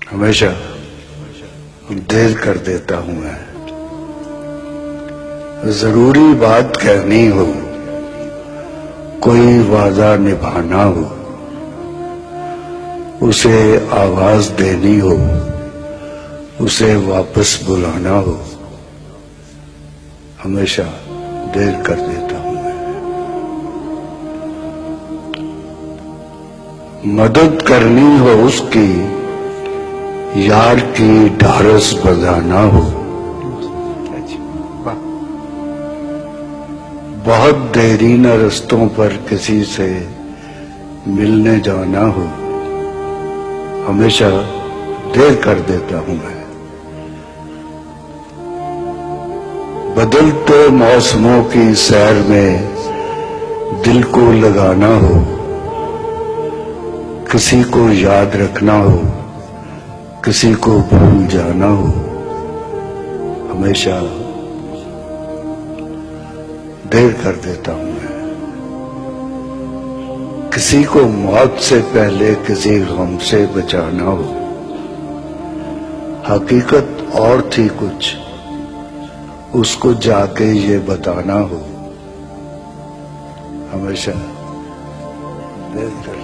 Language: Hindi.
हमेशा देर कर देता हूं मैं। जरूरी बात कहनी हो, कोई वादा निभाना हो, उसे आवाज देनी हो, उसे वापस बुलाना हो, हमेशा देर कर देता हूं मैं। मदद करनी हो उसकी, यार की ढारस बंधाना हो, बहुत देरी न रस्तों पर किसी से मिलने जाना हो, हमेशा देर कर देता हूं मैं। बदलते मौसमों की सैर में दिल को लगाना हो, किसी को याद रखना हो, किसी को भूल जाना हो, हमेशा देर कर देता हूं मैं। किसी को मौत से पहले किसी गम से बचाना हो, हकीकत और थी कुछ, उसको जाके ये बताना हो, हमेशा देर कर